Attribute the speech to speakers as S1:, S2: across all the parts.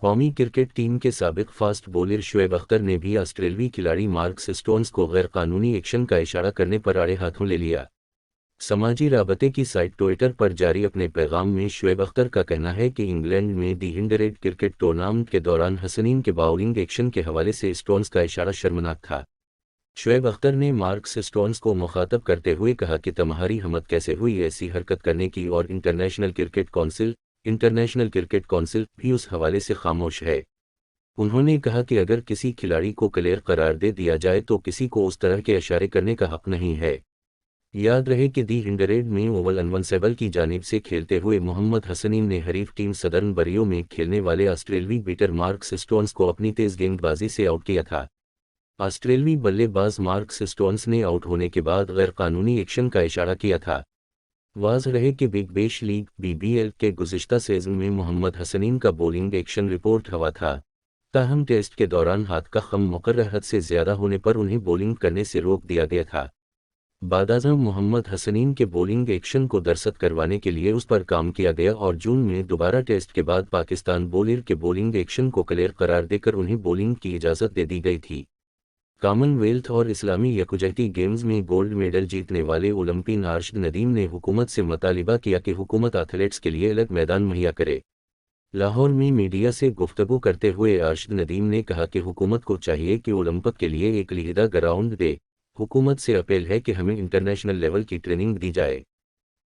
S1: قومی cricket team کے سابق فاسٹ بولر شعیب اختر نے بھی آسٹریلوی کھلاڑی مارکس اسٹونز کو غیر قانونی ایکشن کا اشارہ کرنے پر آڑے ہاتھوں لے لیا۔ سماجی رابطے کی سائٹ ٹوئٹر پر جاری اپنے پیغام میں شعیب اختر کا کہنا ہے کہ انگلینڈ میں دی 100 کرکٹ ٹورنامنٹ کے دوران حسنین کے باؤلنگ ایکشن کے حوالے سے اسٹونز کا اشارہ شرمناک تھا۔ شعیب اختر نے مارکس اسٹونز کو مخاطب کرتے ہوئے کہا کہ تمہاری ہمت کیسے ہوئی ایسی حرکت کرنے کی، اور انٹرنیشنل کرکٹ کونسل بھی اس حوالے سے خاموش ہے۔ انہوں نے کہا کہ اگر کسی کھلاڑی کو کلیئر قرار دے دیا جائے تو کسی کو اس طرح کے اشارے کرنے کا حق نہیں ہے۔ یاد رہے کہ دی 100 میں اوول انونسیبل کی جانب سے کھیلتے ہوئے محمد حسنین نے حریف ٹیم سدرن بریو میں کھیلنے والے آسٹریلوی بیٹر مارکس اسٹونز کو اپنی تیز گیند بازی سے آؤٹ کیا تھا۔ آسٹریلوی بلے باز مارکس اسٹونز نے آؤٹ ہونے کے بعد غیر قانونی ایکشن کا اشارہ کیا تھا۔ واضح رہے کہ بگ بیش لیگ BBL کے گزشتہ سیزن میں محمد حسنین کا بولنگ ایکشن رپورٹ ہوا تھا، تاہم ٹیسٹ کے دوران ہاتھ کا خم مقررہ حد سے زیادہ ہونے پر انہیں بولنگ کرنے سے روک دیا گیا تھا۔ بعدازاں محمد حسنین کے بولنگ ایکشن کو درست کروانے کے لیے اس پر کام کیا گیا اور جون میں دوبارہ ٹیسٹ کے بعد پاکستان بولر کے بولنگ ایکشن کو کلیئر قرار دے کر انہیں بولنگ کی اجازت دے دی گئی تھی۔ کامن ویلتھ اور اسلامی یکجہتی گیمز میں گولڈ میڈل جیتنے والے اولمپئن ارشد ندیم نے حکومت سے مطالبہ کیا کہ حکومت ایتھلیٹس کے لیے الگ میدان مہیا کرے۔ لاہور میں میڈیا سے گفتگو کرتے ہوئے ارشد ندیم نے کہا کہ حکومت کو چاہیے کہ اولمپک کے لیے ایک علیحدہ گراؤنڈ دے۔ حکومت سے اپیل ہے کہ ہمیں انٹرنیشنل لیول کی ٹریننگ دی جائے۔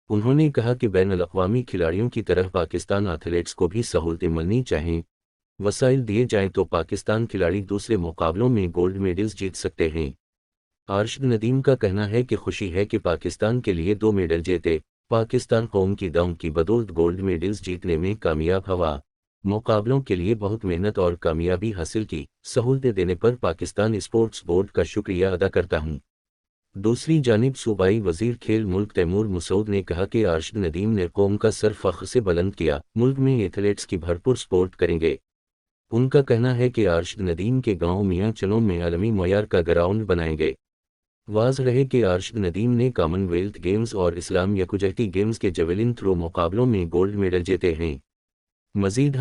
S1: انہوں نے کہا کہ بین الاقوامی کھلاڑیوں کی طرح پاکستان ایتھلیٹس کو بھی سہولتیں ملنی چاہئیں، وسائل دیے جائیں تو پاکستان کھلاڑی دوسرے مقابلوں میں گولڈ میڈلز جیت سکتے ہیں۔ ارشد ندیم کا کہنا ہے کہ خوشی ہے کہ پاکستان کے لیے 2 میڈل جیتے، پاکستان قوم کی دم کی بدولت گولڈ میڈلز جیتنے میں کامیاب ہوا، مقابلوں کے لیے بہت محنت اور کامیابی حاصل کی، سہولتیں دینے پر پاکستان اسپورٹس بورڈ کا شکریہ ادا کرتا ہوں۔ دوسری جانب صوبائی وزیر کھیل ملک تیمور مسعود نے کہا کہ ارشد ندیم نے قوم کا سر فخر سے بلند کیا، ملک میں ایتھلیٹس کی بھرپور سپورٹ کریں گے۔ ان کا کہنا ہے کہ ارشد ندیم کے گاؤں میاں چلوں میں عالمی معیار کا گراؤنڈ بنائیں گے۔ واضح رہے کہ ارشد ندیم نے کامن ویلتھ گیمز اور اسلام یکجہتی گیمز کے جیولن تھرو مقابلوں میں گولڈ میڈل جیتے ہیں۔ مزید